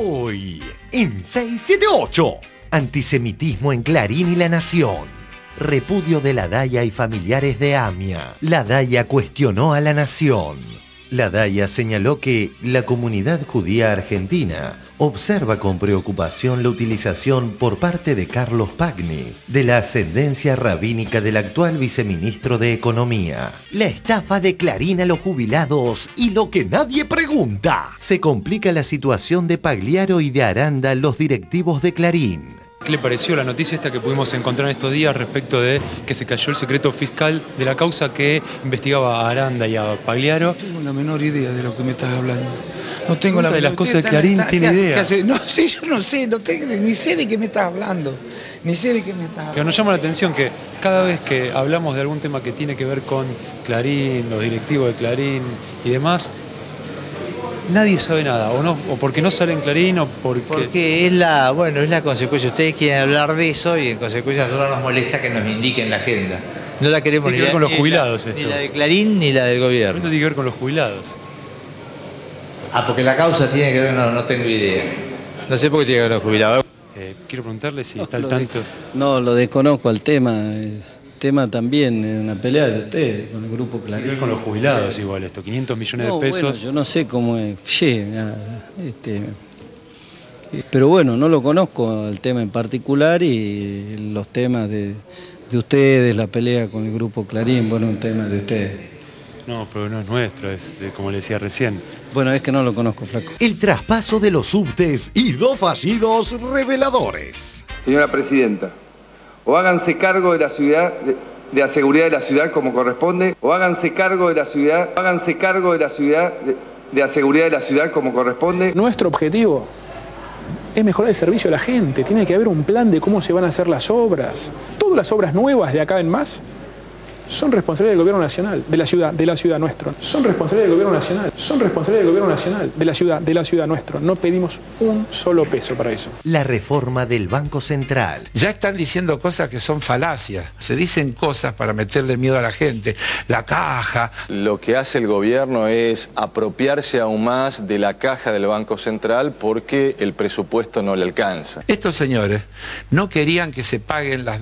Hoy, en 678, antisemitismo en Clarín y La Nación. Repudio de la Daya y familiares de Amia. La Daya cuestionó a La Nación. La Daya señaló que la comunidad judía argentina observa con preocupación la utilización por parte de Carlos Pagni de la ascendencia rabínica del actual viceministro de Economía. La estafa de Clarín a los jubilados y lo que nadie pregunta. Se complica la situación de Pagliaro y de Aranda, los directivos de Clarín. ¿Qué le pareció la noticia esta que pudimos encontrar en estos días respecto de que se cayó el secreto fiscal de la causa que investigaba a Aranda y a Pagliaro? No tengo la menor idea de lo que me estás hablando. No tengo la de las menor cosas de Clarín tiene idea. No sé, yo no sé, ni sé de qué me estás hablando. Ni sé de qué me estás hablando. Pero nos llama la atención que cada vez que hablamos de algún tema que tiene que ver con Clarín, los directivos de Clarín y demás, nadie sabe nada, o no, o porque no sale en Clarín, o porque es la consecuencia. Ustedes quieren hablar de eso y en consecuencia a nosotros nos molesta que nos indiquen la agenda. No la queremos ni con los jubilados esto. Ni la de Clarín ni la del gobierno. Esto tiene que ver con los jubilados. Ah, porque la causa tiene que ver, no tengo idea. No sé por qué tiene que ver con los jubilados. Quiero preguntarle si está al tanto. No, lo desconozco al tema. Es tema también de una pelea de ustedes con el grupo Clarín. Tiene que ver con los jubilados igual esto, 500 millones de pesos. Bueno, yo no sé cómo es. Pero bueno, no lo conozco el tema en particular y los temas de ustedes, la pelea con el grupo Clarín, bueno, un tema de ustedes. No, pero no es nuestro, es como le decía recién. Bueno, es que no lo conozco, flaco. El traspaso de los subtes y dos fallidos reveladores. Señora Presidenta, o háganse cargo de la ciudad, de la seguridad de la ciudad como corresponde, o háganse cargo de la ciudad, de la seguridad de la ciudad como corresponde. Nuestro objetivo es mejorar el servicio a la gente. Tiene que haber un plan de cómo se van a hacer las obras. Todas las obras nuevas de acá en más son responsabilidad del gobierno nacional, de la ciudad nuestro. Son responsabilidad del gobierno nacional, de la ciudad nuestro. No pedimos un solo peso para eso. La reforma del Banco Central. Ya están diciendo cosas que son falacias. Se dicen cosas para meterle miedo a la gente. La caja. Lo que hace el gobierno es apropiarse aún más de la caja del Banco Central porque el presupuesto no le alcanza. Estos señores no querían que se paguen la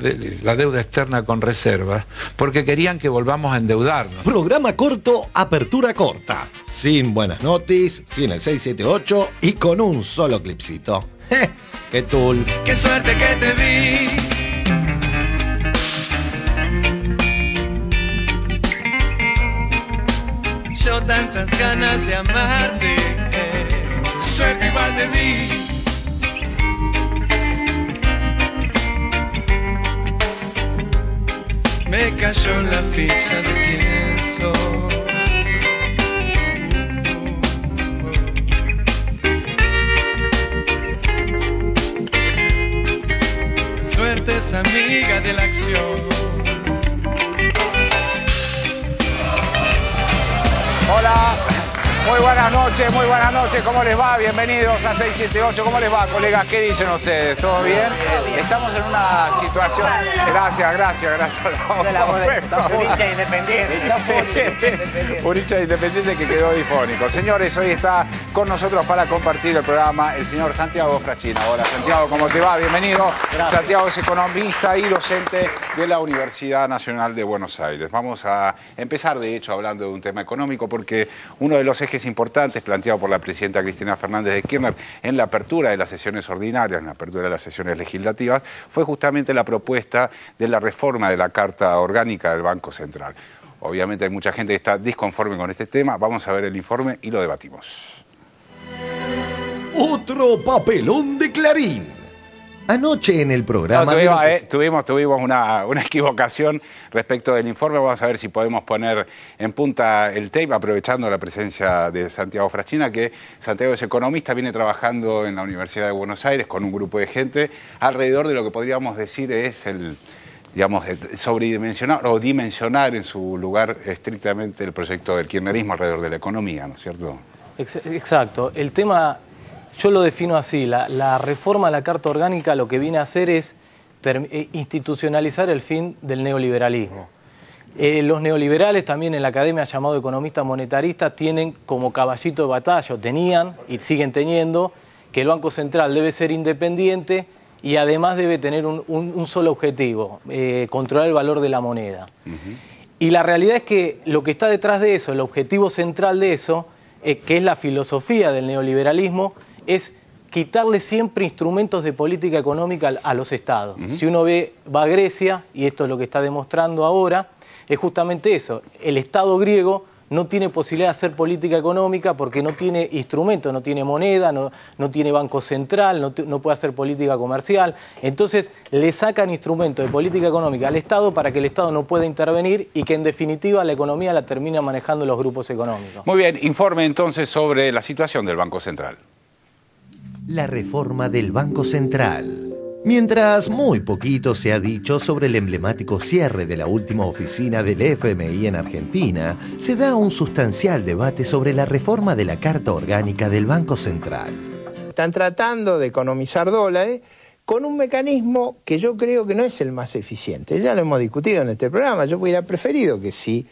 deuda externa con reservas porque querían que volvamos a endeudarnos. Programa corto, apertura corta. Sin buenas noticias, sin el 678 y con un solo clipcito. ¡Qué tul! ¡Qué suerte que te vi! Yo tantas ganas de amarte. Suerte igual te di. Me cayó la ficha de quién sos. Suerte es amiga de la acción. Hola, muy buenas noches, ¿cómo les va? Bienvenidos a 678, ¿cómo les va, colegas? ¿Qué dicen ustedes? ¿Todo bien? Estamos en una situación... Gracias. Un hincha independiente. Un hincha independiente que quedó difónico. Señores, hoy está con nosotros para compartir el programa el señor Santiago Fraschina. Hola, Santiago, ¿cómo te va? Bienvenido. Gracias. Santiago es economista y docente de la Universidad Nacional de Buenos Aires. Vamos a empezar, de hecho, hablando de un tema económico, porque uno de los ejes importantes planteado por la presidenta Cristina Fernández de Kirchner en la apertura de las sesiones ordinarias, en la apertura de las sesiones legislativas, fue justamente la propuesta de la reforma de la Carta Orgánica del Banco Central. Obviamente hay mucha gente que está disconforme con este tema. Vamos a ver el informe y lo debatimos. Otro papelón de Clarín. Anoche en el programa... Tuvimos una equivocación respecto del informe. Vamos a ver si podemos poner en punta el tape, aprovechando la presencia de Santiago Fraschina, que Santiago es economista, viene trabajando en la Universidad de Buenos Aires con un grupo de gente alrededor de lo que podríamos decir es el... digamos, sobredimensionar o dimensionar en su lugar estrictamente el proyecto del kirchnerismo alrededor de la economía, ¿no es cierto? Exacto. El tema, yo lo defino así, la reforma a la Carta Orgánica lo que viene a hacer es institucionalizar el fin del neoliberalismo. Los neoliberales, también en la academia llamado economistas monetaristas, tienen como caballito de batalla, tenían y siguen teniendo, que el Banco Central debe ser independiente y además debe tener un solo objetivo, controlar el valor de la moneda. Y la realidad es que lo que está detrás de eso, el objetivo central de eso, que es la filosofía del neoliberalismo, es quitarle siempre instrumentos de política económica a los estados. Si uno va a Grecia, y esto es lo que está demostrando ahora, es justamente eso. El Estado griego no tiene posibilidad de hacer política económica porque no tiene instrumentos, no tiene moneda, no tiene banco central, no puede hacer política comercial. Entonces le sacan instrumentos de política económica al Estado para que el Estado no pueda intervenir y que en definitiva la economía la termina manejando los grupos económicos. Muy bien, informe entonces sobre la situación del Banco Central. La reforma del Banco Central. Mientras muy poquito se ha dicho sobre el emblemático cierre de la última oficina del FMI en Argentina, se da un sustancial debate sobre la reforma de la Carta Orgánica del Banco Central. Están tratando de economizar dólares con un mecanismo que yo creo que no es el más eficiente. Ya lo hemos discutido en este programa. Yo hubiera preferido que sí,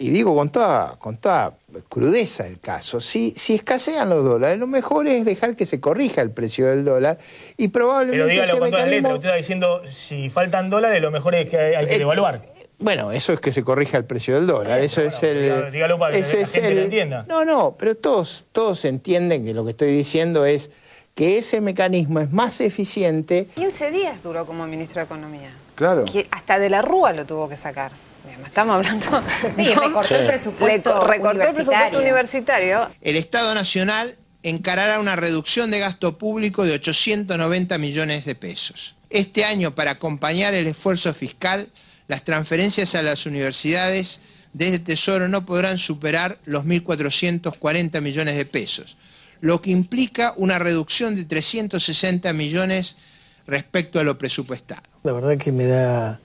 y digo con toda crudeza el caso, si escasean los dólares, lo mejor es dejar que se corrija el precio del dólar y probablemente... Pero dígalo con todas las letras, usted está diciendo, si faltan dólares, lo mejor es que hay que devaluar. Bueno, eso es que se corrija el precio del dólar, eso es el... Dígalo para que la gente lo entienda. No, pero todos entienden que lo que estoy diciendo es que ese mecanismo es más eficiente... 15 días duró como ministro de Economía. Claro. Que hasta de la Rúa lo tuvo que sacar. Estamos hablando... Sí, recortó el presupuesto recortó el presupuesto universitario. El Estado Nacional encarará una reducción de gasto público de 890 millones de pesos. Este año, para acompañar el esfuerzo fiscal, las transferencias a las universidades desde Tesoro no podrán superar los 1.440 millones de pesos, lo que implica una reducción de 360 millones respecto a lo presupuestado. La verdad que me da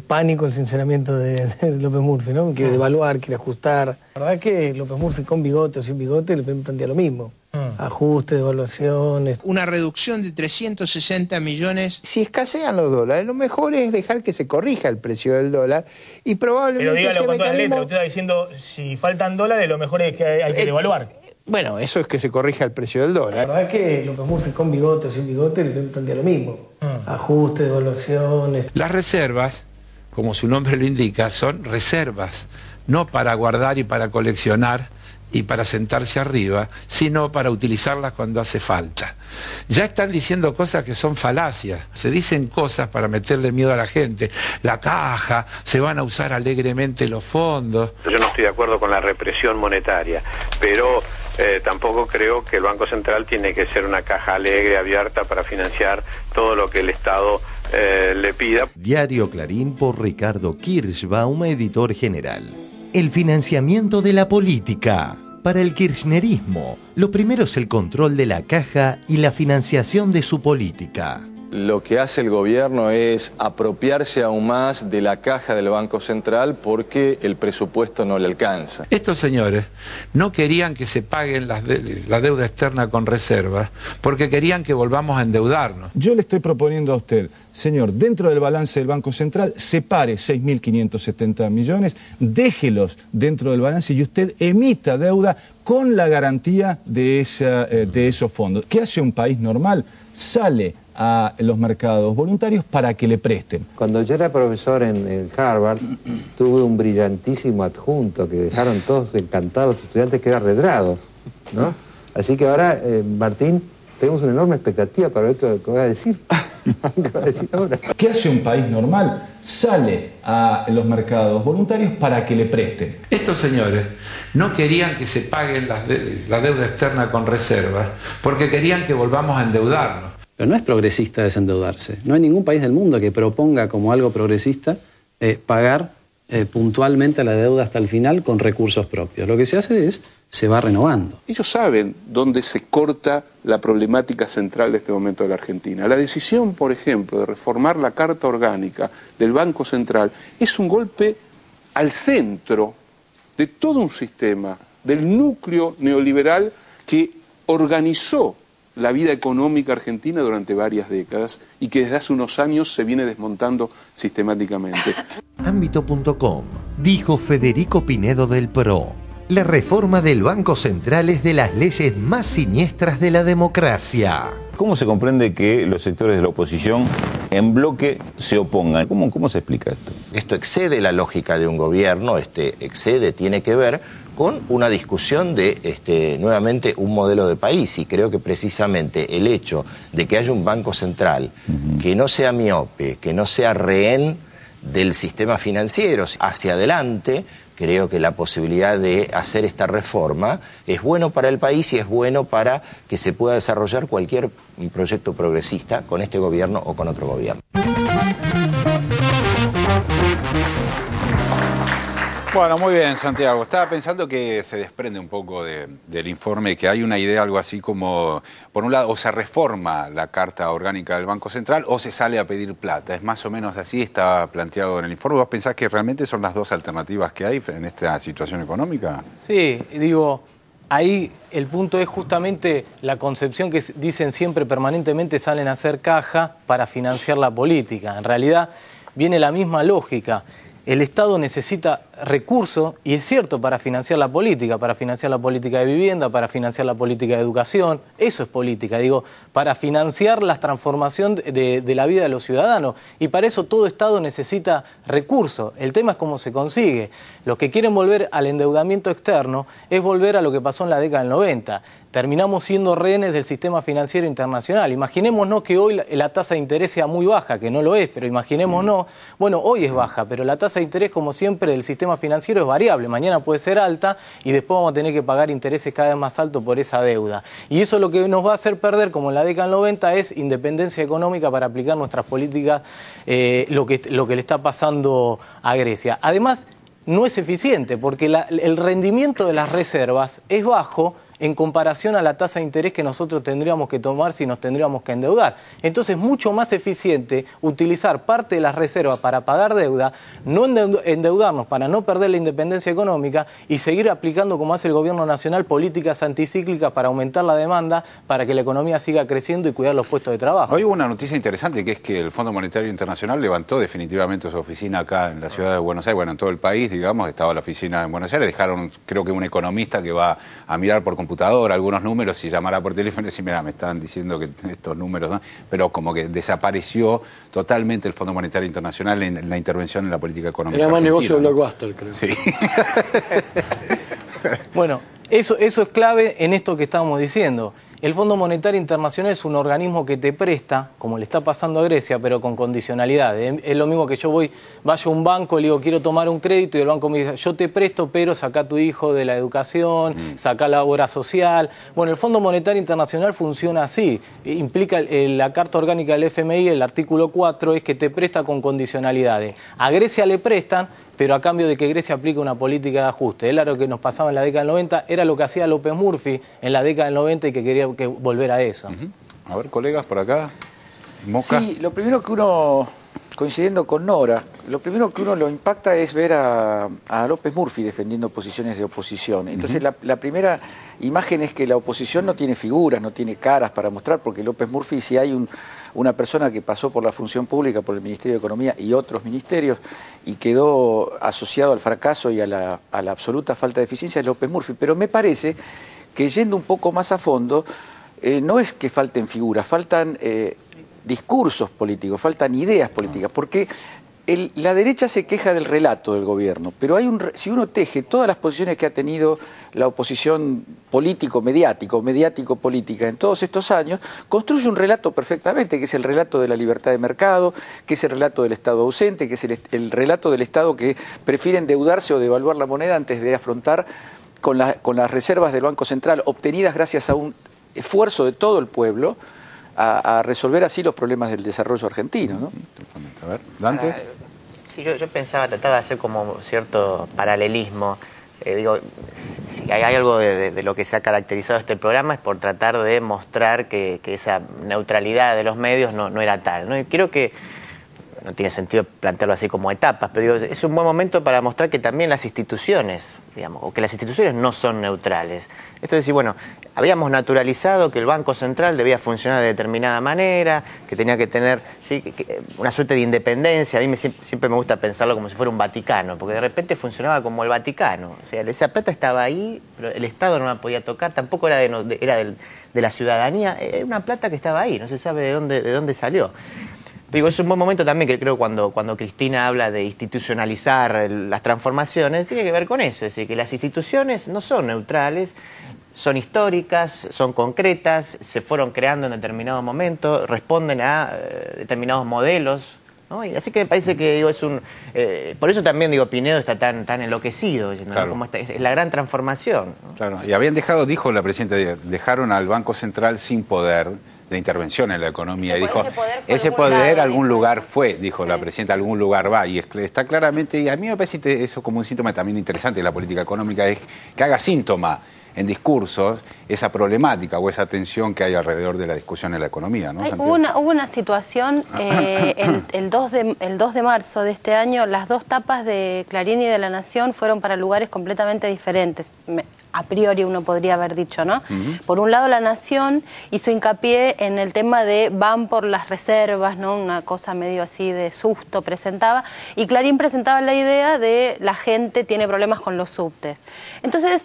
pánico el sinceramiento de López Murphy, ¿no? Quiere devaluar, quiere ajustar. La verdad que López Murphy con bigote o sin bigote le plantea lo mismo. Ajuste, devaluaciones. Una reducción de 360 millones. Si escasean los dólares, lo mejor es dejar que se corrija el precio del dólar y probablemente... Pero dígalo con todas las letras, usted está diciendo, si faltan dólares, lo mejor es que hay que devaluar. Bueno, eso es que se corrija el precio del dólar. La verdad que López Murphy con bigote o sin bigote le plantea lo mismo. Ajuste, devaluaciones. Las reservas, como su nombre lo indica, son reservas, no para guardar y para coleccionar y para sentarse arriba, sino para utilizarlas cuando hace falta. Ya están diciendo cosas que son falacias, se dicen cosas para meterle miedo a la gente. La caja, se van a usar alegremente los fondos. Yo no estoy de acuerdo con la represión monetaria, pero tampoco creo que el Banco Central tiene que ser una caja alegre, abierta para financiar todo lo que el Estado le pida. Diario Clarín por Ricardo Kirschbaum, editor general. El financiamiento de la política. Para el kirchnerismo, lo primero es el control de la caja y la financiación de su política. Lo que hace el gobierno es apropiarse aún más de la caja del Banco Central porque el presupuesto no le alcanza. Estos señores no querían que se paguen la deuda externa con reservas porque querían que volvamos a endeudarnos. Yo le estoy proponiendo a usted, señor, dentro del balance del Banco Central, separe 6.570 millones, déjelos dentro del balance y usted emita deuda con la garantía de esos fondos. ¿Qué hace un país normal? Sale a los mercados voluntarios para que le presten. Cuando yo era profesor en Harvard, tuve un brillantísimo adjunto que dejaron todos encantados los estudiantes, que era Redrado, ¿no? Así que ahora, Martín, tenemos una enorme expectativa para ver qué va a decir. ¿Qué va a decir ahora? ¿Qué hace un país normal? Sale a los mercados voluntarios para que le presten. Estos señores no querían que se paguen la deuda externa con reservas porque querían que volvamos a endeudarnos. Pero no es progresista desendeudarse. No hay ningún país del mundo que proponga como algo progresista pagar puntualmente la deuda hasta el final con recursos propios. Lo que se hace es, se va renovando. Ellos saben dónde se corta la problemática central de este momento de la Argentina. La decisión, por ejemplo, de reformar la Carta Orgánica del Banco Central es un golpe al centro de todo un sistema, del núcleo neoliberal que organizó la vida económica argentina durante varias décadas y que desde hace unos años se viene desmontando sistemáticamente. Ámbito.com, dijo Federico Pinedo del PRO. La reforma del Banco Central es de las leyes más siniestras de la democracia. ¿Cómo se comprende que los sectores de la oposición en bloque se opongan? ¿Cómo se explica esto? Esto excede la lógica de un gobierno, tiene que ver con una discusión de, nuevamente, un modelo de país. Y creo que precisamente el hecho de que haya un Banco Central que no sea miope, que no sea rehén del sistema financiero hacia adelante, creo que la posibilidad de hacer esta reforma es bueno para el país y es bueno para que se pueda desarrollar cualquier proyecto progresista con este gobierno o con otro gobierno. Bueno, muy bien, Santiago. Estaba pensando que se desprende un poco del informe, que hay una idea algo así como, por un lado, o se reforma la Carta Orgánica del Banco Central o se sale a pedir plata. Es más o menos así, está planteado en el informe. ¿Vos pensás que realmente son las dos alternativas que hay en esta situación económica? Sí, digo, ahí el punto es justamente la concepción que dicen siempre permanentemente salen a hacer caja para financiar la política. En realidad viene la misma lógica. El Estado necesita recursos, y es cierto, para financiar la política de vivienda, para financiar la política de educación, eso es política, digo, para financiar la transformación de la vida de los ciudadanos, y para eso todo Estado necesita recursos. El tema es cómo se consigue. Los que quieren volver al endeudamiento externo es volver a lo que pasó en la década del 90. Terminamos siendo rehenes del sistema financiero internacional. Imaginémonos que hoy la tasa de interés sea muy baja, que no lo es, pero imaginémonos, bueno, hoy es baja, pero la tasa de interés, como siempre, del sistema financiero es variable. Mañana puede ser alta y después vamos a tener que pagar intereses cada vez más altos por esa deuda. Y eso lo que nos va a hacer perder, como en la década del 90, es independencia económica para aplicar nuestras políticas, lo que le está pasando a Grecia. Además, no es eficiente porque el rendimiento de las reservas es bajo en comparación a la tasa de interés que nosotros tendríamos que tomar si nos tendríamos que endeudar. Entonces es mucho más eficiente utilizar parte de las reservas para pagar deuda, no endeudarnos para no perder la independencia económica y seguir aplicando, como hace el gobierno nacional, políticas anticíclicas para aumentar la demanda, para que la economía siga creciendo y cuidar los puestos de trabajo. Hoy hubo una noticia interesante, que es que el Fondo Monetario Internacional levantó definitivamente su oficina acá en la ciudad de Buenos Aires, bueno, en todo el país, digamos, estaba la oficina en Buenos Aires, dejaron, creo que un economista que va a mirar por computadora algunos números y llamará por teléfono y decir, mira, me están diciendo que estos números, ¿no? Pero como que desapareció totalmente el Fondo Monetario Internacional en la intervención en la política económica. Era más argentina, negocio de Blockbuster, creo. Sí. Bueno, eso es clave en esto que estábamos diciendo. El Fondo Monetario Internacional es un organismo que te presta, como le está pasando a Grecia, pero con condicionalidades. Es lo mismo que yo vaya a un banco y le digo, quiero tomar un crédito, y el banco me dice, yo te presto, pero saca a tu hijo de la educación, saca la obra social. Bueno, el Fondo Monetario Internacional funciona así. Implica la Carta Orgánica del FMI, el artículo 4, es que te presta con condicionalidades. A Grecia le prestan, pero a cambio de que Grecia aplique una política de ajuste. Era lo que nos pasaba en la década del 90, era lo que hacía López Murphy en la década del 90 y que quería volver a eso. A ver, colegas, por acá. Moca. Sí, lo primero que uno, coincidiendo con Nora, lo primero que uno lo impacta es ver a López Murphy defendiendo posiciones de oposición. Entonces la primera imagen es que la oposición no tiene figuras, no tiene caras para mostrar, porque López Murphy, si hay una persona que pasó por la función pública, por el Ministerio de Economía y otros ministerios, y quedó asociado al fracaso y a la absoluta falta de eficiencia, es López Murphy. Pero me parece que, yendo un poco más a fondo, no es que falten figuras, faltan discursos políticos, faltan ideas políticas, porque la derecha se queja del relato del gobierno, pero si uno teje todas las posiciones que ha tenido la oposición mediático-política en todos estos años, construye un relato perfectamente, que es el relato de la libertad de mercado, que es el relato del Estado ausente, que es el relato del Estado que prefiere endeudarse o devaluar la moneda antes de afrontar con las reservas del Banco Central, obtenidas gracias a un esfuerzo de todo el pueblo, a resolver así los problemas del desarrollo argentino, ¿no? A ver, Dante. Sí, yo trataba de hacer como cierto paralelismo. Digo, si hay algo de lo que se ha caracterizado este programa es por tratar de mostrar que esa neutralidad de los medios no era tal, ¿no? Y creo que no tiene sentido plantearlo así como etapas, pero digo, es un buen momento para mostrar que también las instituciones, digamos, o que las instituciones no son neutrales. Esto es decir, bueno, habíamos naturalizado que el Banco Central debía funcionar de determinada manera, que tenía que tener una suerte de independencia. A mí siempre me gusta pensarlo como si fuera un Vaticano, porque de repente funcionaba como el Vaticano. O sea, esa plata estaba ahí, pero el Estado no la podía tocar, tampoco era de la ciudadanía, era una plata que estaba ahí, no se sabe de dónde salió. Digo, es un buen momento también que creo cuando Cristina habla de institucionalizar las transformaciones, tiene que ver con eso, es decir, que las instituciones no son neutrales, son históricas, son concretas, se fueron creando en determinado momento, responden a determinados modelos, ¿no? Y así que me parece que digo, por eso también digo, Pinedo está tan enloquecido, diciendo, claro. ¿no? Como es la gran transformación, ¿no? Claro, y habían dijo la presidenta, dejaron al Banco Central sin poder de intervención en la economía. Y dijo, ese poder a algún lugar fue, dijo la presidenta, a algún lugar va. Y está claramente, y a mí me parece eso como un síntoma también interesante de la política económica, es que haga síntoma en discursos esa problemática o esa tensión que hay alrededor de la discusión en la economía, ¿no? Hubo una situación, el 2 de marzo de este año, las dos tapas de Clarín y de La Nación fueron para lugares completamente diferentes. A priori uno podría haber dicho, ¿no? Por un lado, La Nación hizo hincapié en el tema de van por las reservas, ¿no? Una cosa medio así de susto presentaba, y Clarín presentaba la idea de la gente tiene problemas con los subtes. Entonces,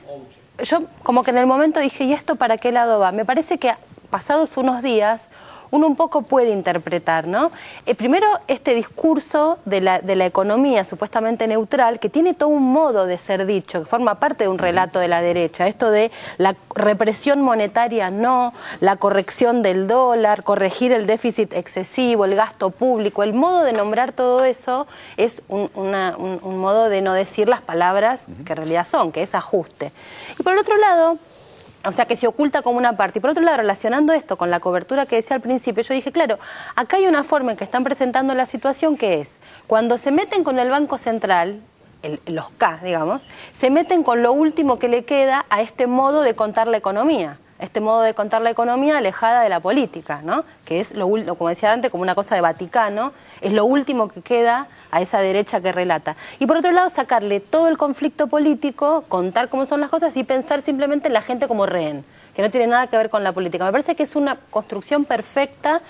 yo como que en el momento dije, ¿y esto para qué lado va? Me parece que pasados unos días uno un poco puede interpretar, ¿no? Primero, este discurso de la economía supuestamente neutral, que tiene todo un modo de ser dicho, que forma parte de un relato de la derecha, esto de la represión monetaria no, la corrección del dólar, corregir el déficit excesivo, el gasto público, el modo de nombrar todo eso es un modo de no decir las palabras que en realidad son, que es ajuste. Y por el otro lado, o sea, que se oculta como una parte. Y por otro lado, relacionando esto con la cobertura que decía al principio, yo dije, claro, acá hay una forma en que están presentando la situación que es, cuando se meten con el Banco Central, los K, digamos, se meten con lo último que le queda a este modo de contar la economía. Este modo de contar la economía alejada de la política, ¿no? Que es, como decía antes, como una cosa de Vaticano, es lo último que queda a esa derecha que relata. Y por otro lado, sacarle todo el conflicto político, contar cómo son las cosas y pensar simplemente en la gente como rehén, que no tiene nada que ver con la política. Me parece que es una construcción perfecta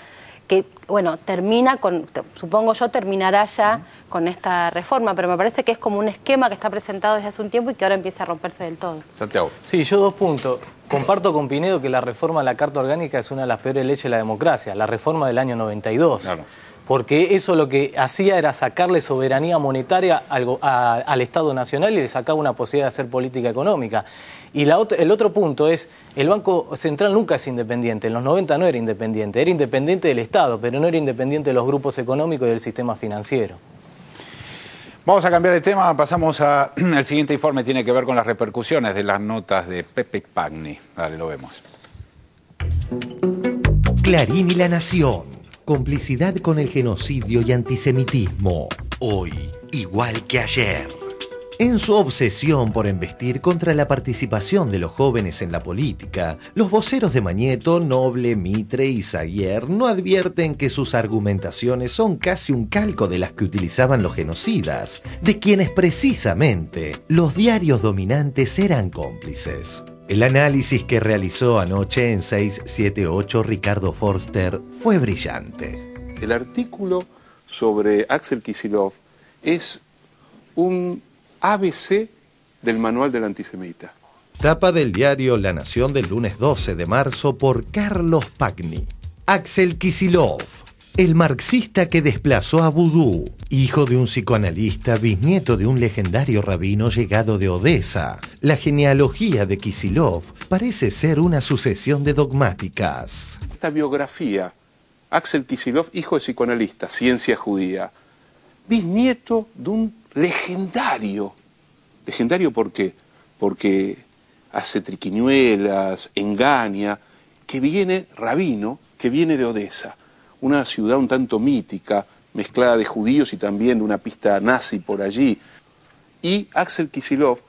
que, bueno, termina con, supongo yo, terminará ya con esta reforma, pero me parece que es como un esquema que está presentado desde hace un tiempo y que ahora empieza a romperse del todo. Santiago. Sí, yo 2 puntos. Comparto con Pinedo que la reforma a la Carta Orgánica es una de las peores leyes de la democracia, la reforma del año 92. Claro. Porque eso lo que hacía era sacarle soberanía monetaria al Estado Nacional y le sacaba una posibilidad de hacer política económica. Y el otro punto es, el Banco Central nunca es independiente, en los 90 no era independiente del Estado, pero no era independiente de los grupos económicos y del sistema financiero. Vamos a cambiar de tema, pasamos al siguiente informe, tiene que ver con las repercusiones de las notas de Pepe Pagni. Dale, lo vemos. Clarín y La Nación. Complicidad con el genocidio y antisemitismo. Hoy, igual que ayer. En su obsesión por embestir contra la participación de los jóvenes en la política, los voceros de Mañeto, Noble, Mitre y Zaguier no advierten que sus argumentaciones son casi un calco de las que utilizaban los genocidas, de quienes precisamente los diarios dominantes eran cómplices. El análisis que realizó anoche en 678 Ricardo Forster fue brillante. El artículo sobre Axel Kicillof es un ABC del manual del antisemita. Tapa del diario La Nación del lunes 12 de marzo por Carlos Pagni. Axel Kicillof, el marxista que desplazó a Vudú, hijo de un psicoanalista, bisnieto de un legendario rabino llegado de Odessa. La genealogía de Kicillof parece ser una sucesión de dogmáticas. Esta biografía, Axel Kicillof, hijo de psicoanalista, ciencia judía, bisnieto de un legendario. ¿Legendario por qué? Porque hace triquiñuelas, engaña, que viene rabino, que viene de Odessa, una ciudad un tanto mítica, mezclada de judíos y también de una pista nazi por allí. Y Axel Kicillof,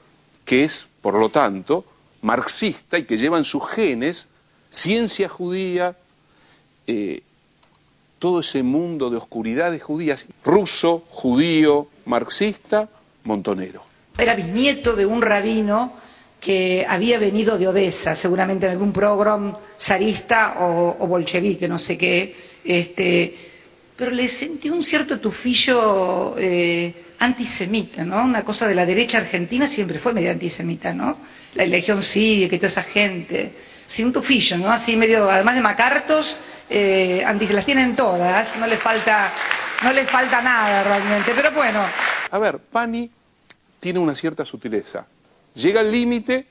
que es, por lo tanto, marxista y que lleva en sus genes ciencia judía, todo ese mundo de oscuridades judías, ruso, judío, marxista, montonero. Era bisnieto de un rabino que había venido de Odessa, seguramente en algún pogrom zarista o bolchevique, no sé qué, pero le sentí un cierto tufillo antisemita, ¿no? Una cosa de la derecha argentina siempre fue medio antisemita, ¿no? La Legión Cívica y toda esa gente. Sí, un tufillo, ¿no? Así medio, además de macartos, las tienen todas, no les falta nada realmente, pero bueno. A ver, Pani tiene una cierta sutileza. Llega al límite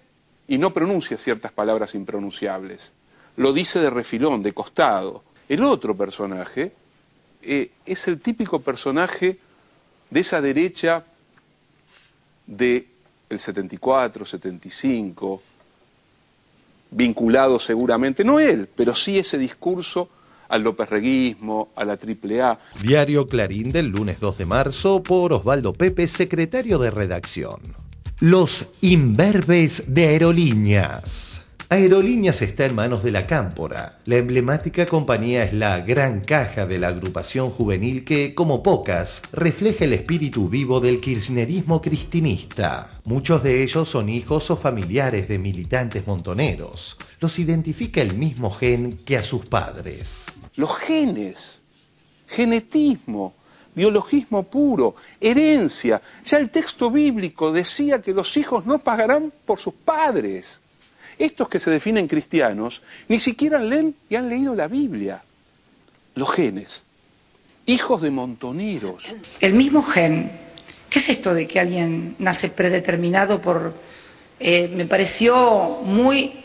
y no pronuncia ciertas palabras impronunciables. Lo dice de refilón, de costado. El otro personaje es el típico personaje de esa derecha del 74, 75, vinculado seguramente, no él, pero sí ese discurso al lópezreguismo, a la AAA. Diario Clarín del lunes 2 de marzo por Osvaldo Pepe, secretario de redacción. Los imberbes de Aerolíneas. Aerolíneas está en manos de la Cámpora. La emblemática compañía es la gran caja de la agrupación juvenil que, como pocas, refleja el espíritu vivo del kirchnerismo cristinista. Muchos de ellos son hijos o familiares de militantes montoneros. Los identifica el mismo gen que a sus padres. Los genes, genetismo, biologismo puro, herencia. Ya el texto bíblico decía que los hijos no pagarán por sus padres. Estos que se definen cristianos ni siquiera leen y han leído la Biblia. Los genes, hijos de montoneros. El mismo gen. ¿Qué es esto de que alguien nace predeterminado por... me pareció muy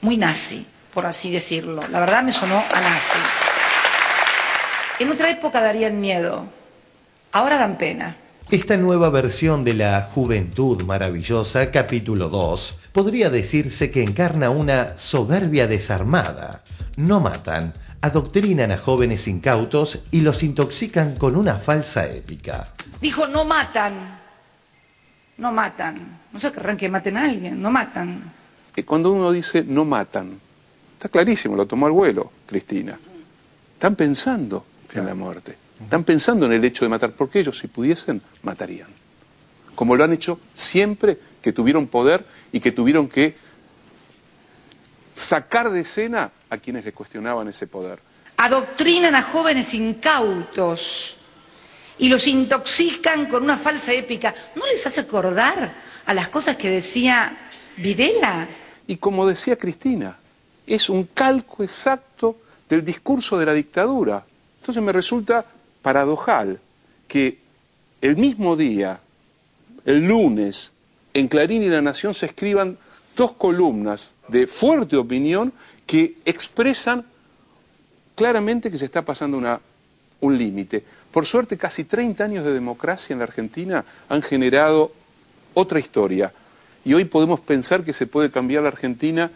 nazi, por así decirlo. La verdad me sonó a nazi. En otra época darían miedo, ahora dan pena. Esta nueva versión de la Juventud Maravillosa, capítulo 2, podría decirse que encarna una soberbia desarmada. No matan, adoctrinan a jóvenes incautos y los intoxican con una falsa épica. Dijo, no matan. No matan. No se querrán que maten a alguien, no matan. Cuando uno dice no matan, está clarísimo, lo tomó al vuelo, Cristina. Están pensando en la muerte. Están pensando en el hecho de matar, porque ellos, si pudiesen, matarían. Como lo han hecho siempre que tuvieron poder y que tuvieron que sacar de escena a quienes les cuestionaban ese poder. Adoctrinan a jóvenes incautos y los intoxican con una falsa épica. ¿No les hace acordar a las cosas que decía Videla? Y como decía Cristina, es un calco exacto del discurso de la dictadura. Entonces me resulta paradojal que el mismo día, el lunes, en Clarín y La Nación se escriban dos columnas de fuerte opinión que expresan claramente que se está pasando un límite. Por suerte, casi 30 años de democracia en la Argentina han generado otra historia. Y hoy podemos pensar que se puede cambiar la Argentina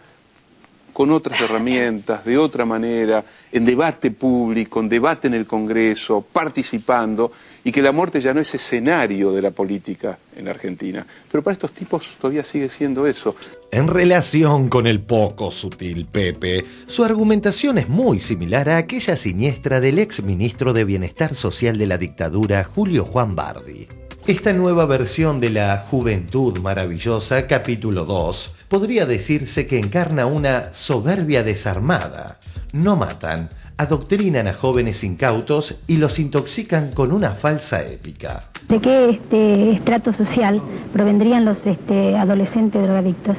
con otras herramientas, de otra manera, en debate público, en debate en el Congreso, participando, y que la muerte ya no es escenario de la política en la Argentina. Pero para estos tipos todavía sigue siendo eso. En relación con el poco sutil Pepe, su argumentación es muy similar a aquella siniestra del ex ministro de Bienestar Social de la dictadura, Julio Juan Bardi. Esta nueva versión de la Juventud Maravillosa, capítulo 2, podría decirse que encarna una soberbia desarmada. No matan, adoctrinan a jóvenes incautos y los intoxican con una falsa épica. ¿De qué estrato social provendrían los adolescentes drogadictos?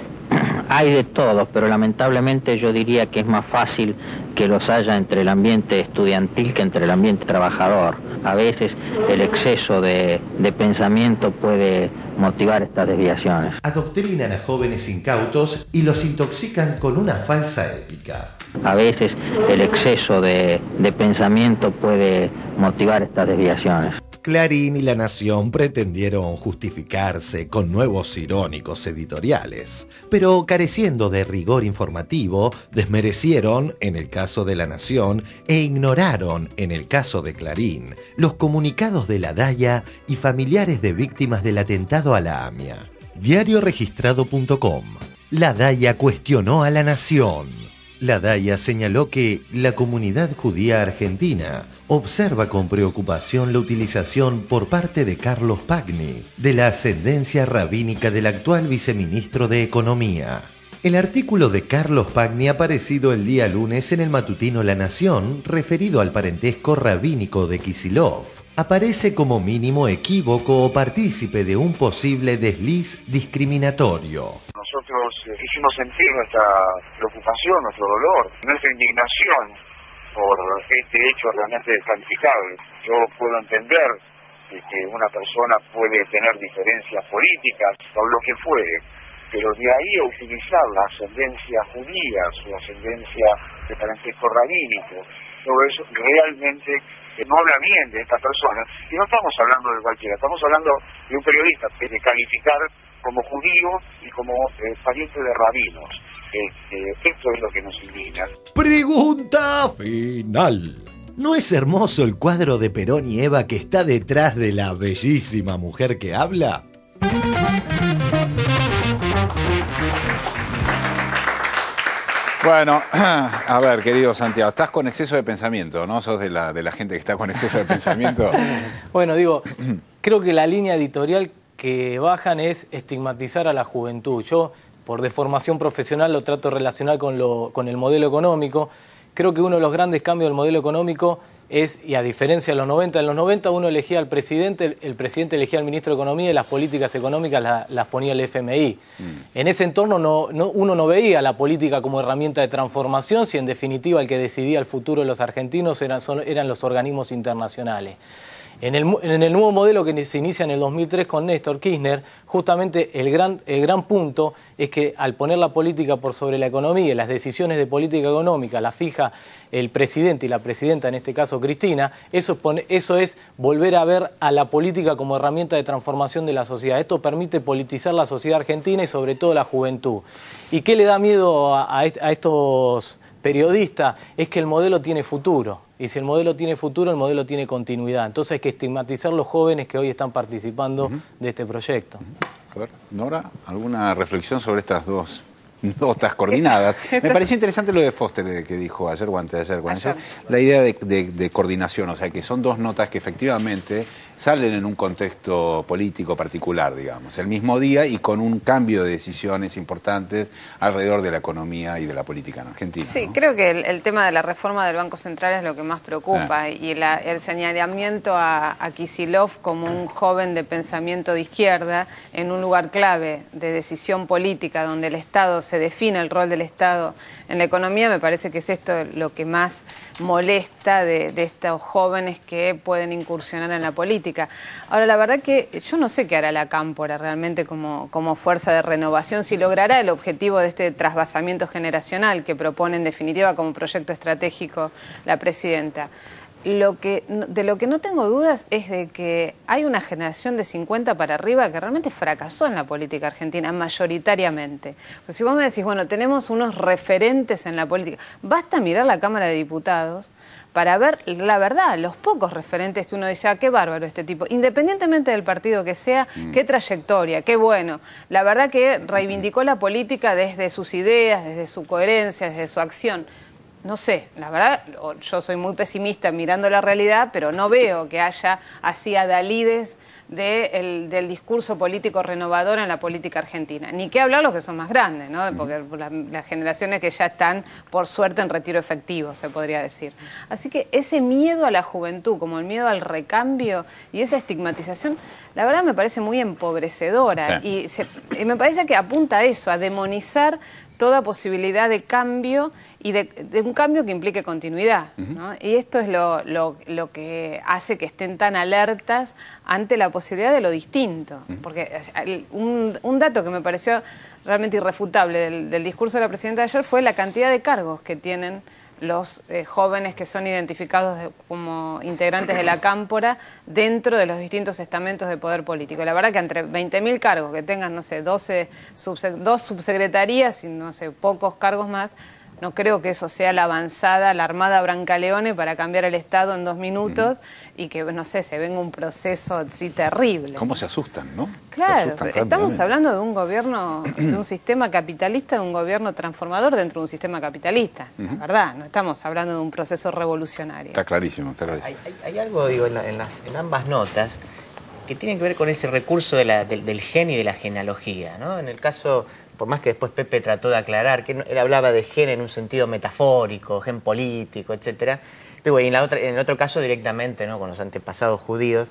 Hay de todos, pero lamentablemente yo diría que es más fácil que los haya entre el ambiente estudiantil que entre el ambiente trabajador. A veces el exceso de pensamiento puede motivar estas desviaciones. Adoctrinan a jóvenes incautos y los intoxican con una falsa épica. A veces el exceso de pensamiento puede motivar estas desviaciones. Clarín y La Nación pretendieron justificarse con nuevos irónicos editoriales, pero careciendo de rigor informativo, desmerecieron, en el caso de La Nación, e ignoraron, en el caso de Clarín, los comunicados de la DAIA y familiares de víctimas del atentado a la AMIA. Diarioregistrado.com. La DAIA cuestionó a La Nación. La DAIA señaló que la comunidad judía argentina observa con preocupación la utilización por parte de Carlos Pagni de la ascendencia rabínica del actual viceministro de Economía. El artículo de Carlos Pagni aparecido el día lunes en el matutino La Nación, referido al parentesco rabínico de Kicillof, aparece como mínimo equívoco o partícipe de un posible desliz discriminatorio. Nosotros hicimos sentir nuestra preocupación, nuestro dolor, nuestra indignación por este hecho realmente descalificable. Yo puedo entender que una persona puede tener diferencias políticas o lo que fuere, pero de ahí a utilizar la ascendencia judía, su ascendencia de parentesco rabínico, todo eso realmente no habla bien de esta persona. Y no estamos hablando de cualquiera, estamos hablando de un periodista de calificar como judío y como pariente de rabinos. Esto es lo que nos indigna. Pregunta final. ¿No es hermoso el cuadro de Perón y Eva que está detrás de la bellísima mujer que habla? Bueno, a ver, querido Santiago, estás con exceso de pensamiento, ¿no? ¿Sos de la gente que está con exceso de pensamiento? Bueno, digo, creo que la línea editorial que bajan es estigmatizar a la juventud. Yo, por deformación profesional, lo trato de relacionar con el modelo económico. Creo que uno de los grandes cambios del modelo económico es, y a diferencia de los 90, en los 90 uno elegía al presidente, el presidente elegía al ministro de Economía y las políticas económicas las ponía el FMI. En ese entorno uno no veía la política como herramienta de transformación, si en definitiva el que decidía el futuro de los argentinos eran los organismos internacionales. En el nuevo modelo que se inicia en el 2003 con Néstor Kirchner, justamente el gran punto es que al poner la política por sobre la economía y las decisiones de política económica las fija el presidente y la presidenta, en este caso Cristina, eso es volver a ver a la política como herramienta de transformación de la sociedad. Esto permite politizar la sociedad argentina y sobre todo la juventud. ¿Y qué le da miedo a estos periodistas? Es que el modelo tiene futuro. Y si el modelo tiene futuro, el modelo tiene continuidad. Entonces hay que estigmatizar a los jóvenes que hoy están participando de este proyecto. A ver, Nora, ¿alguna reflexión sobre estas dos notas coordinadas? Me pareció interesante lo de Foster que dijo ayer o antes de ayer, la idea de coordinación, o sea, que son dos notas que efectivamente salen en un contexto político particular, digamos, el mismo día y con un cambio de decisiones importantes alrededor de la economía y de la política en Argentina. Sí, ¿no? creo que el tema de la reforma del Banco Central es lo que más preocupa y el señalamiento a Kicillof como un joven de pensamiento de izquierda en un lugar clave de decisión política donde el Estado se define el rol del Estado en la economía, me parece que es esto lo que más molesta de estos jóvenes que pueden incursionar en la política. Ahora, la verdad que yo no sé qué hará la Cámpora realmente como fuerza de renovación, si logrará el objetivo de este trasvasamiento generacional que propone en definitiva como proyecto estratégico la presidenta. De lo que no tengo dudas es de que hay una generación de 50 para arriba que realmente fracasó en la política argentina, mayoritariamente. Pues si vos me decís, bueno, tenemos unos referentes en la política, basta mirar la Cámara de Diputados para ver la verdad, los pocos referentes que uno dice, ah, qué bárbaro este tipo, independientemente del partido que sea, qué trayectoria, qué bueno. La verdad que reivindicó la política desde sus ideas, desde su coherencia, desde su acción. No sé, la verdad, yo soy muy pesimista mirando la realidad, pero no veo que haya así adalides del discurso político renovador en la política argentina. Ni qué hablar los que son más grandes, ¿no? Porque las generaciones que ya están, por suerte, en retiro efectivo, se podría decir. Así que ese miedo a la juventud, como el miedo al recambio y esa estigmatización, la verdad me parece muy empobrecedora. Sí. Y me parece que apunta a eso, a demonizar toda posibilidad de cambio y de un cambio que implique continuidad, ¿no? Y esto es lo que hace que estén tan alertas ante la posibilidad de lo distinto. Porque un dato que me pareció realmente irrefutable del discurso de la presidenta de ayer fue la cantidad de cargos que tienen los jóvenes que son identificados como integrantes de la Cámpora dentro de los distintos estamentos de poder político. La verdad que entre 20.000 cargos que tengan, no sé, dos subsecretarías y, no sé, pocos cargos más, No creo que eso sea la avanzada, la armada Brancaleone para cambiar el Estado en 2 minutos y que, no sé, se venga un proceso así terrible. ¿Cómo se asustan, no? Claro, estamos hablando de un gobierno, de un sistema capitalista, de un gobierno transformador dentro de un sistema capitalista. La verdad, no estamos hablando de un proceso revolucionario. Está clarísimo, está clarísimo. Hay algo, digo, en ambas notas que tiene que ver con ese recurso del gen y de la genealogía, ¿no? En el caso, por más que después Pepe trató de aclarar, que él hablaba de gen en un sentido metafórico, gen político, etcétera, pero en el otro caso directamente, ¿no? Con los antepasados judíos,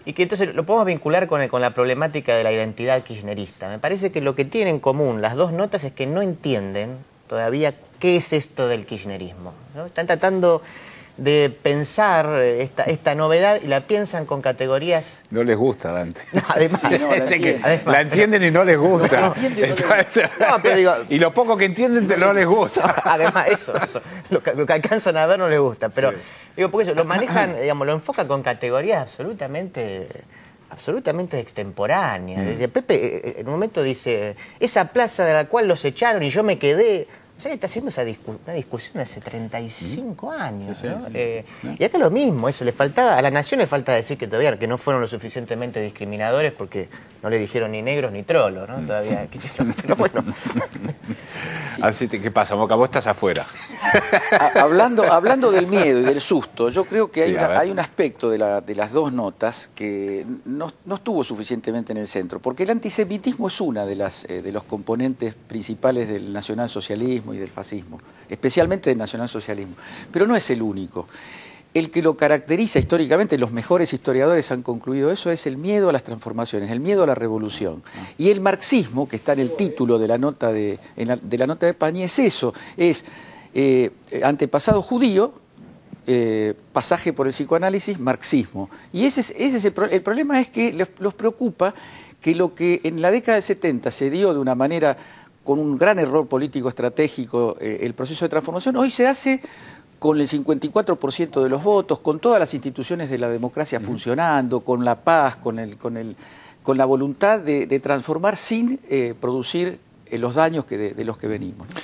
y que entonces lo podemos vincular con la problemática de la identidad kirchnerista. Me parece que lo que tienen en común las dos notas es que no entienden todavía qué es esto del kirchnerismo, ¿no? Están tratando de pensar esta novedad y la piensan con categorías... No les gusta, Dante. No, además, la entienden y no les gusta. Y lo poco que entienden no les gusta. Además, eso. Lo que alcanzan a ver no les gusta. Pero, digo, porque eso, lo manejan, digamos, lo enfocan con categorías absolutamente extemporáneas. Pepe en un momento dice, esa plaza de la cual los echaron y yo me quedé... O sea, está haciendo una discusión hace 35 años, ¿no? Y acá lo mismo, eso, a la nación le falta decir que todavía que no fueron lo suficientemente discriminadores porque no le dijeron ni negros ni trolos, ¿no? Todavía, pero bueno. Así que, ¿qué pasa, Moca? Vos estás afuera. Hablando del miedo y del susto, yo creo que hay un aspecto de las dos notas que no estuvo suficientemente en el centro, porque el antisemitismo es una de los componentes principales del nacionalsocialismo y del fascismo, especialmente del nacionalsocialismo, pero no es el único. El que lo caracteriza históricamente, los mejores historiadores han concluido eso, es el miedo a las transformaciones, el miedo a la revolución. Y el marxismo, que está en el título de la nota de Pañi, es eso, es antepasado judío, pasaje por el psicoanálisis, marxismo. Y ese es el problema es que los preocupa que lo que en la década del 70 se dio de una manera, con un gran error político estratégico, el proceso de transformación, hoy se hace con el 54% de los votos, con todas las instituciones de la democracia funcionando, con la paz, con la voluntad de transformar sin producir los daños de los que venimos, ¿no?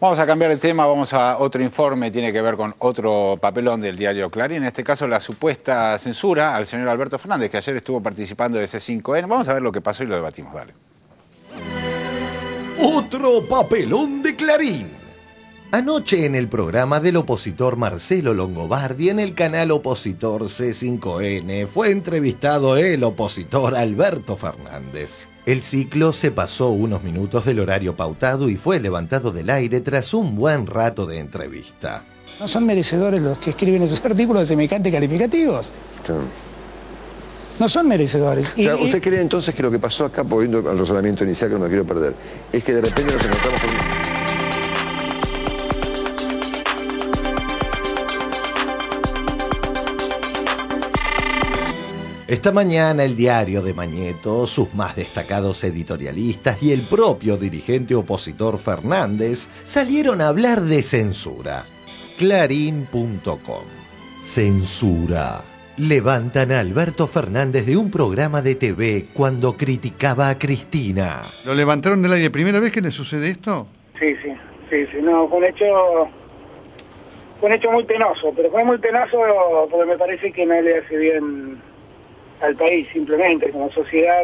Vamos a cambiar el tema, vamos a otro informe, tiene que ver con otro papelón del diario Clarín, en este caso la supuesta censura al señor Alberto Fernández, que ayer estuvo participando de C5N. Vamos a ver lo que pasó y lo debatimos, dale. Otro papelón de Clarín. Anoche en el programa del opositor Marcelo Longobardi en el canal opositor C5N fue entrevistado el opositor Alberto Fernández. El ciclo se pasó unos minutos del horario pautado y fue levantado del aire tras un buen rato de entrevista. ¿No son merecedores los que escriben esos artículos de semejantes calificativos? Claro. No son merecedores. O sea, ¿usted cree entonces que lo que pasó acá, volviendo al razonamiento inicial que no me quiero perder, es que de repente nos encontramos con... Esta mañana el diario de Mañeto, sus más destacados editorialistas y el propio dirigente opositor Fernández salieron a hablar de censura. Clarín.com. Censura. Levantan a Alberto Fernández de un programa de TV cuando criticaba a Cristina. ¿Lo levantaron del aire? ¿Primera vez que le sucede esto? Sí, no, fue un hecho muy penoso, pero fue muy penoso porque me parece que no le hace bien al país, simplemente, como sociedad.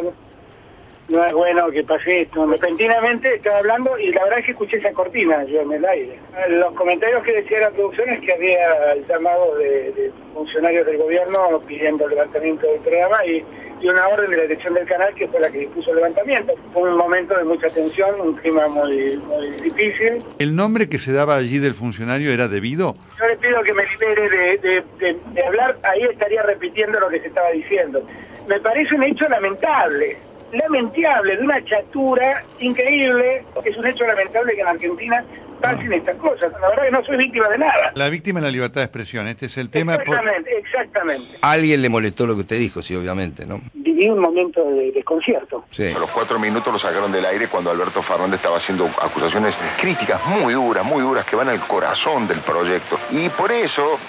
No es bueno que pase esto. Repentinamente estaba hablando y la verdad es que escuché esa cortina yo en el aire. Los comentarios que decía la producción es que había el llamado de funcionarios del gobierno pidiendo el levantamiento del programa y una orden de la dirección del canal que fue la que dispuso el levantamiento. Fue un momento de mucha tensión, un clima muy difícil. ¿El nombre que se daba allí del funcionario era debido? Yo le pido que me libere de hablar, ahí estaría repitiendo lo que se estaba diciendo. Me parece un hecho lamentable, de una chatura increíble. Es un hecho lamentable que en Argentina pasen estas cosas. La verdad que no soy víctima de nada. La víctima es la libertad de expresión, este es el tema. Exactamente. A alguien le molestó lo que usted dijo, sí, obviamente, ¿no? Viví un momento de desconcierto. Sí. A los 4 minutos lo sacaron del aire cuando Alberto Fernández estaba haciendo acusaciones críticas muy duras que van al corazón del proyecto. Y por eso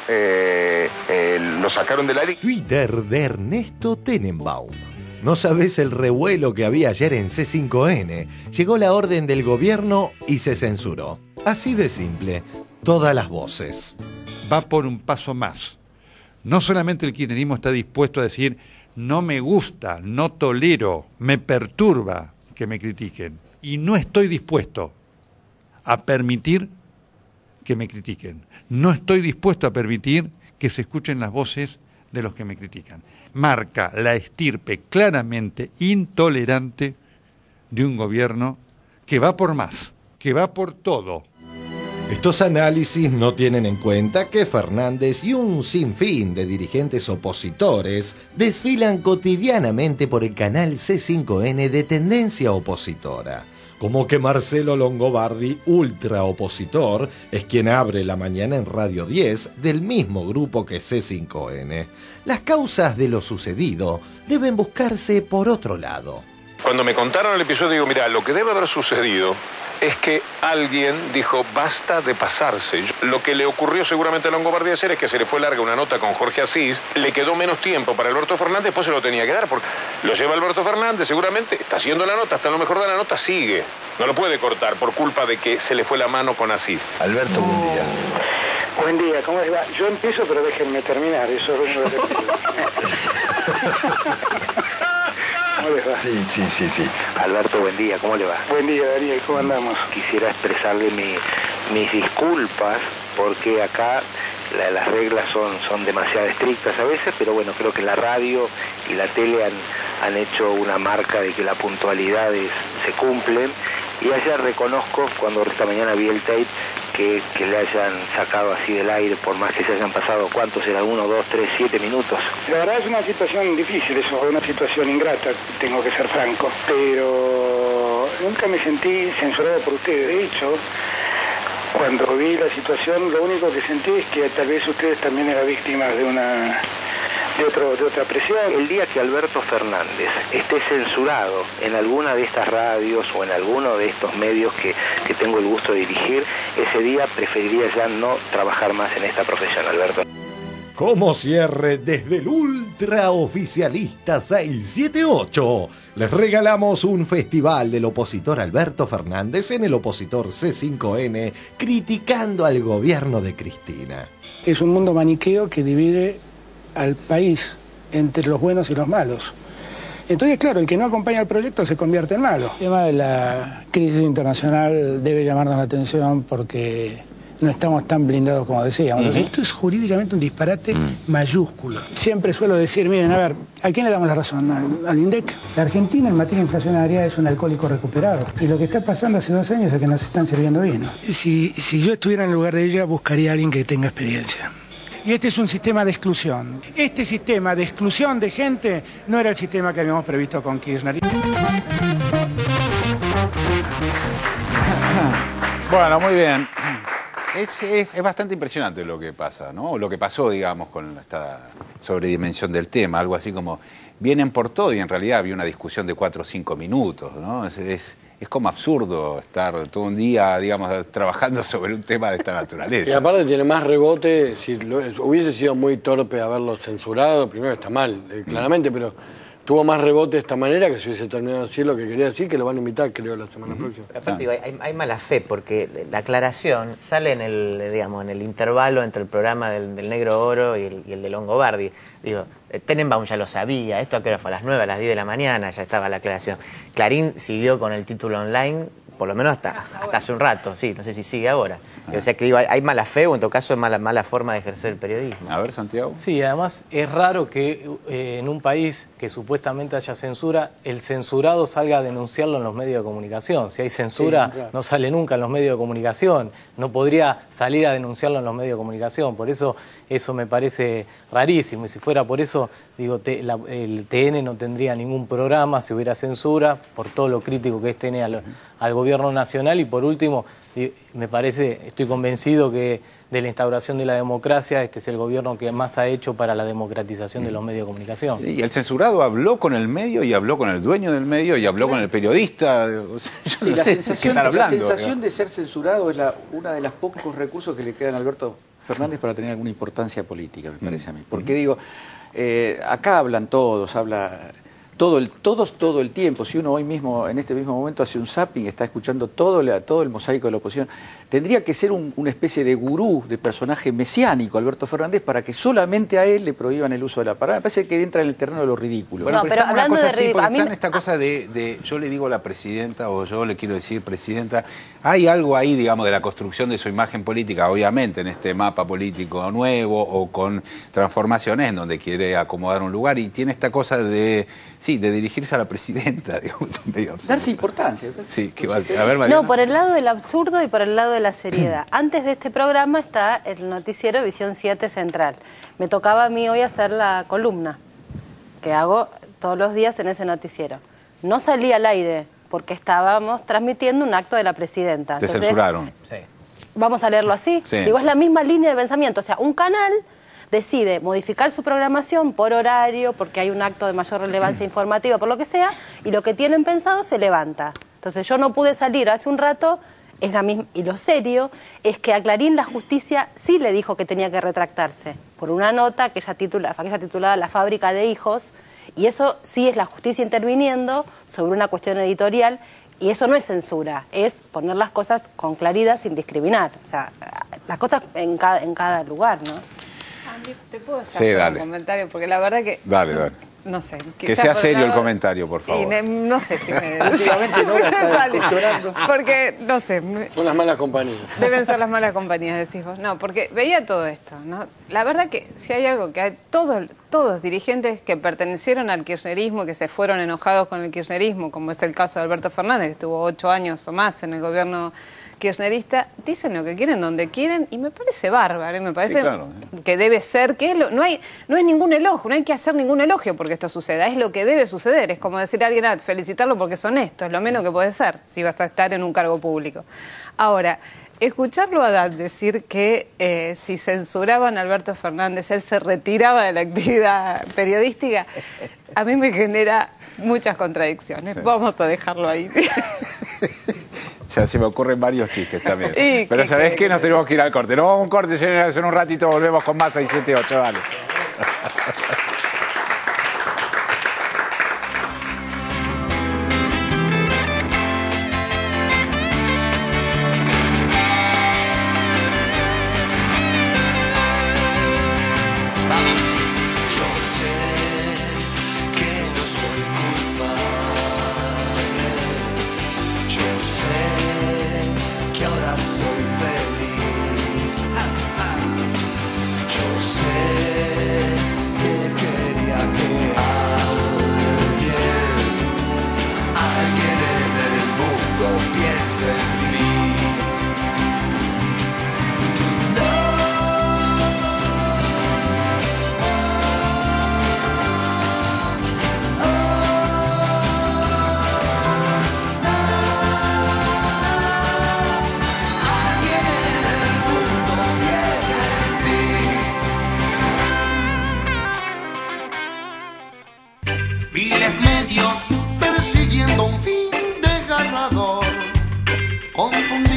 lo sacaron del aire. Twitter de Ernesto Tenenbaum. No sabés el revuelo que había ayer en C5N. Llegó la orden del gobierno y se censuró. Así de simple, todas las voces. Va por un paso más. No solamente el kirchnerismo está dispuesto a decir no me gusta, no tolero, me perturba que me critiquen y no estoy dispuesto a permitir que me critiquen. No estoy dispuesto a permitir que se escuchen las voces de los que me critican. Marca la estirpe claramente intolerante de un gobierno que va por más, que va por todo. Estos análisis no tienen en cuenta que Fernández y un sinfín de dirigentes opositores desfilan cotidianamente por el canal C5N de tendencia opositora. Como que Marcelo Longobardi, ultra opositor, es quien abre la mañana en Radio 10 del mismo grupo que C5N. Las causas de lo sucedido deben buscarse por otro lado. Cuando me contaron el episodio, digo, mira, lo que debe haber sucedido es que alguien dijo, basta de pasarse. Lo que le ocurrió seguramente a Longobardi hacer es que se le fue larga una nota con Jorge Asís, le quedó menos tiempo para Alberto Fernández, después se lo tenía que dar, porque lo lleva Alberto Fernández, seguramente está haciendo la nota, hasta lo mejor de la nota sigue. No lo puede cortar por culpa de que se le fue la mano con Asís. Alberto, buen día. Buen día, ¿cómo les va? Yo empiezo, pero déjenme terminar, eso es lo que ¿Cómo les va? Sí. Alberto, buen día, ¿cómo le va? Buen día, Daniel, ¿cómo andamos? Quisiera expresarle mis disculpas porque acá las reglas son demasiado estrictas a veces, pero bueno, creo que la radio y la tele han hecho una marca de que la puntualidad se cumple. Y ayer reconozco, cuando esta mañana vi el tape, que le hayan sacado así del aire, por más que se hayan pasado, ¿cuántos eran? 1, 2, 3, 7 minutos. La verdad es una situación difícil, eso es una situación ingrata, tengo que ser franco, pero nunca me sentí censurado por ustedes. De hecho, cuando vi la situación, lo único que sentí es que tal vez ustedes también eran víctimas de otra presión. El día que Alberto Fernández esté censurado en alguna de estas radios o en alguno de estos medios que tengo el gusto de dirigir, ese día preferiría ya no trabajar más en esta profesión, Alberto. Como cierre desde el ultraoficialista 678, les regalamos un festival del opositor Alberto Fernández en el opositor C5N, criticando al gobierno de Cristina. Es un mundo maniqueo que divide al país entre los buenos y los malos. Entonces, claro, el que no acompaña el proyecto se convierte en malo. El tema de la crisis internacional debe llamarnos la atención porque no estamos tan blindados como decíamos. Esto es jurídicamente un disparate mayúsculo. Siempre suelo decir, miren, a ver, ¿a quién le damos la razón? ¿Al INDEC? La Argentina en materia inflacionaria es un alcohólico recuperado. Y lo que está pasando hace 2 años es que nos están sirviendo vino. Si yo estuviera en el lugar de ella, buscaría a alguien que tenga experiencia. Y este es un sistema de exclusión. Este sistema de exclusión de gente no era el sistema que habíamos previsto con Kirchner. Bueno, muy bien. Es bastante impresionante lo que pasa, ¿no? Lo que pasó, digamos, con esta sobredimensión del tema. Algo así como, vienen por todo y en realidad había una discusión de 4 o 5 minutos, ¿no? Es como absurdo estar todo un día, digamos, trabajando sobre un tema de esta naturaleza. Y aparte tiene más rebote, si hubiese sido muy torpe haberlo censurado, primero está mal, claramente, pero tuvo más rebote de esta manera que si hubiese terminado de decir lo que quería decir, que lo van a invitar, creo, la semana próxima. Pero aparte, digo, hay mala fe, porque la aclaración sale en el intervalo entre el programa del Negro Oro y el de Longobardi. Digo, Tenenbaum ya lo sabía, esto que fue a las 9, a las 10 de la mañana, ya estaba la aclaración. Clarín siguió con el título online, por lo menos hasta hace un rato, sí, no sé si sigue ahora. O sea que digo, hay mala fe o en todo caso es mala forma de ejercer el periodismo. A ver, Santiago. Sí, además es raro que en un país que supuestamente haya censura, el censurado salga a denunciarlo en los medios de comunicación. Si hay censura, claro, no sale nunca en los medios de comunicación. No podría salir a denunciarlo en los medios de comunicación. Por eso me parece rarísimo. Y si fuera por eso, digo, el TN no tendría ningún programa si hubiera censura, por todo lo crítico que es TN al gobierno nacional. Y por último, me parece, estoy convencido que de la instauración de la democracia, este es el gobierno que más ha hecho para la democratización de los medios de comunicación. Sí, y el censurado habló con el medio y habló con el dueño del medio y habló con el periodista. O sea, yo no sé qué están hablando. La sensación de ser censurado es una de los pocos recursos que le quedan a Alberto Fernández para tener alguna importancia política, me parece a mí. Porque digo, acá hablan todos, todos todo el tiempo. Si uno hoy mismo, en este mismo momento, hace un zapping, está escuchando todo el mosaico de la oposición. Tendría que ser una especie de gurú, de personaje mesiánico, Alberto Fernández, para que solamente a él le prohíban el uso de la palabra. Me parece que entra en el terreno de lo ridículo. Bueno, pero hablando de ridículo, está en esta cosa de yo le digo a la presidenta o yo le quiero decir presidenta, hay algo ahí, digamos, de la construcción de su imagen política, obviamente, en este mapa político nuevo o con transformaciones en donde quiere acomodar un lugar y tiene esta cosa de dirigirse a la presidenta, digamos, medio darse importancia. Sí, que va, a ver, Mariana. No, por el lado del absurdo y por el lado de la seriedad. Antes de este programa está el noticiero Visión 7 Central. Me tocaba a mí hoy hacer la columna que hago todos los días en ese noticiero. No salí al aire porque estábamos transmitiendo un acto de la presidenta. Te censuraron. Sí. Vamos a leerlo así. Sí. Digo, es la misma línea de pensamiento. O sea, un canal decide modificar su programación por horario, porque hay un acto de mayor relevancia informativa, por lo que sea, y lo que tienen pensado se levanta. Entonces yo no pude salir hace un rato, es la misma, y lo serio es que a Clarín la justicia sí le dijo que tenía que retractarse por una nota que ella titulada La fábrica de hijos, y eso sí es la justicia interviniendo sobre una cuestión editorial, y eso no es censura, es poner las cosas con claridad sin discriminar, o sea, las cosas en cada lugar, ¿no? ¿Te puedo hacer un comentario? Porque la verdad que... Dale. No sé. Que sea serio el comentario, por favor. No sé si me... Últimamente no la está discusionando. Porque, no sé... Son las malas compañías. Deben ser las malas compañías, decís vos. No, porque veía todo esto, ¿no? La verdad que si hay algo que hay... Todos dirigentes que pertenecieron al kirchnerismo, que se fueron enojados con el kirchnerismo, como es el caso de Alberto Fernández, que estuvo 8 años o más en el gobierno kirchnerista, dicen lo que quieren, donde quieren, y me parece bárbaro, me parece que debe ser, que no hay ningún elogio, no hay que hacer ningún elogio porque esto suceda, es lo que debe suceder, es como decir a alguien, felicitarlo porque es honesto, es lo menos que puede ser si vas a estar en un cargo público. Ahora, escucharlo a Haddad decir que si censuraban a Alberto Fernández, él se retiraba de la actividad periodística, a mí me genera muchas contradicciones. Sí. Vamos a dejarlo ahí. Ya se me ocurren varios chistes también. Pero ¿sabés qué? Nos tenemos que ir al corte. Nos vamos a un corte, señores, en un ratito volvemos con más 678, dale.